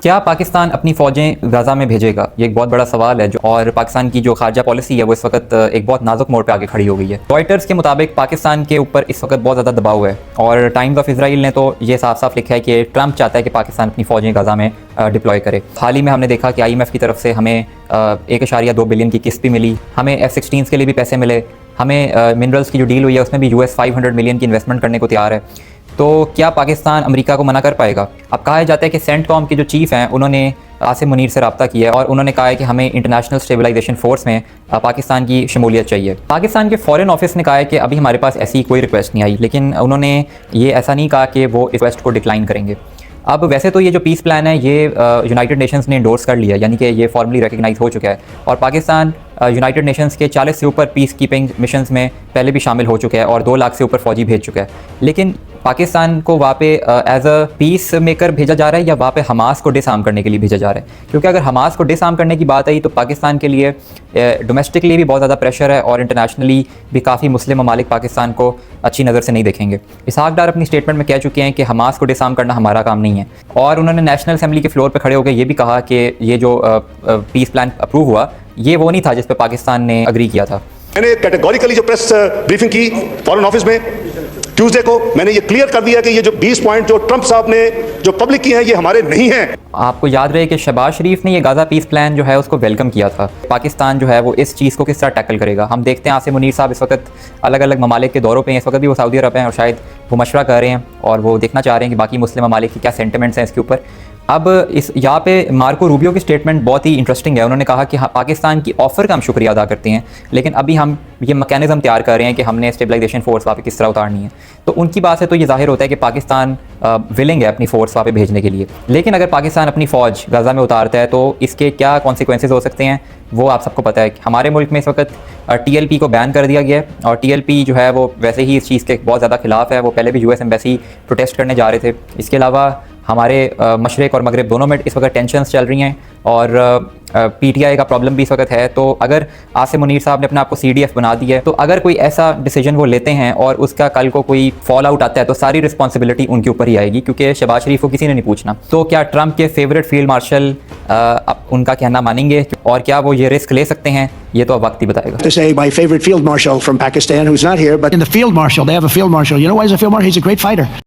क्या पाकिस्तान अपनी फ़ौजें गाज़ा में भेजेगा? ये एक बहुत बड़ा सवाल है और पाकिस्तान की जो खारजा पॉलिसी है वो इस वक्त एक बहुत नाजुक मोड़ पे आगे खड़ी हो गई है। रॉयटर्स के मुताबिक पाकिस्तान के ऊपर इस वक्त बहुत ज़्यादा दबाव है और टाइम्स ऑफ इसराइल ने तो ये साफ साफ लिखा है कि ट्रंप चाहता है कि पाकिस्तान अपनी फ़ौजें गाज़ा में डिप्लॉय करे। हाल ही में हमने देखा कि IMF की तरफ से हमें 1.2 बिलियन की किस्त भी मिली, हमें F-16 के लिए भी पैसे मिले, हमें मिनरल्स की जो डील हुई है उसमें भी US 500 मिलियन की इन्वेस्टमेंट करने को तैयार है। तो क्या पाकिस्तान अमेरिका को मना कर पाएगा? अब कहा जाता है कि सेंटकॉम के जो चीफ़ हैं उन्होंने आसिम मुनीर से रब्ता किया है और उन्होंने कहा है कि हमें इंटरनेशनल स्टेबलाइजेशन फोर्स में पाकिस्तान की शमूलियत चाहिए। पाकिस्तान के फॉरेन ऑफिस ने कहा है कि अभी हमारे पास ऐसी कोई रिक्वेस्ट नहीं आई, लेकिन उन्होंने ये ऐसा नहीं कहा कि वो रिक्वेस्ट को डिक्लाइन करेंगे। अब वैसे तो ये जो पीस प्लान है ये यूनाइटेड नेशंस ने इंडोर्स कर लिया है, यानी कि ये फॉर्मली रिकग्नाइज हो चुका है और पाकिस्तान यूनाइटेड नेशंस के 40 से ऊपर पीस कीपिंग मिशंस में पहले भी शामिल हो चुका है और 2 लाख से ऊपर फ़ौजी भेज चुका है। लेकिन पाकिस्तान को वहाँ पे एज अ पीस मेकर भेजा जा रहा है या वहाँ पे हमास को डिसआर्म करने के लिए भेजा जा रहा है? क्योंकि अगर हमास को डिसआर्म करने की बात आई तो पाकिस्तान के लिए डोमेस्टिकली भी बहुत ज़्यादा प्रेशर है और इंटरनेशनली भी काफ़ी मुस्लिम ममालिक पाकिस्तान को अच्छी नज़र से नहीं देखेंगे। इसहाक डार अपनी स्टेटमेंट में कह चुके हैं कि हमास को डिसआर्म करना हमारा काम नहीं है और उन्होंने नेशनल असेंबली के फ्लोर पर खड़े होकर ये भी कहा कि ये जो पीस प्लान अप्रूव हुआ ये वो नहीं था जिस पर पाकिस्तान ने अग्री किया था। मैंने कैटेगोरिकली जो प्रेस ब्रीफिंग की फॉरेन ऑफिस में ट्यूसडे को, मैंने ये क्लियर कर दिया कि ये जो 20 पॉइंट जो ट्रंप साहब ने जो पब्लिक की हैं ये हमारे नहीं हैं। आपको याद रहे कि शहबाज शरीफ ने ये गाज़ा पीस प्लान जो है उसको वेलकम किया था। पाकिस्तान जो है वो इस चीज़ को किस तरह टैकल करेगा? हम देखते हैं आसिम मुनीर साहब इस वक्त अलग अलग ममालिक के दौरों पे हैं, इस वक्त भी वो सऊदी अरब हैं और शायद वो मशवरा कर रहे हैं और वो देखना चाह रहे हैं कि बाकी मुस्लिम ममालिक की क्या सेंटिमेंट्स हैं इसके ऊपर। अब इस यहाँ पे मार्को रूबियो की स्टेटमेंट बहुत ही इंटरेस्टिंग है। उन्होंने कहा कि हाँ, पाकिस्तान की ऑफ़र का हम शुक्रिया अदा करते हैं, लेकिन अभी हम ये मैकेनिज़्म तैयार कर रहे हैं कि हमने स्टेबलाइजेशन फोर्स वहाँ पे किस तरह उतारनी है। तो उनकी बात से तो ये जाहिर होता है कि पाकिस्तान विलिंग है अपनी फ़ोर्स वहाँ पे भेजने के लिए। लेकिन अगर पाकिस्तान अपनी फ़ौज गाज़ा में उतारता है तो इसके क्या कॉन्सिक्वेंसेज हो सकते हैं वो आप सबको पता है। हमारे मुल्क में इस वक्त TLP को बैन कर दिया गया है और TLP जो है वो वैसे ही इस चीज़ के बहुत ज़्यादा खिलाफ है। वो पहले भी US एम्बेसी प्रोटेस्ट करने जा रहे थे। इसके अलावा हमारे मशरिक़ और मगरिब दोनों में इस वक्त टेंशन्स चल रही हैं और PTI का प्रॉब्लम भी इस वक्त है। तो अगर आसिम मुनीर साहब ने अपने आप को CDF बना दिया है तो अगर कोई ऐसा डिसीजन वो लेते हैं और उसका कल को कोई फॉल आउट आता है तो सारी रिस्पॉन्सिबिलिटी उनके ऊपर ही आएगी, क्योंकि शहबाज शरीफ को किसी ने नहीं पूछना। तो क्या ट्रंप के फेवरेट फील्ड मार्शल उनका कहना मानेंगे और क्या वो ये रिस्क ले सकते हैं? ये तो अब वक्त ही बताएगा। To say my favorite field marshal from Pakistan who's not here, but in the field marshal, they have a field marshal. You know why he's a field marshal? He's a great fighter.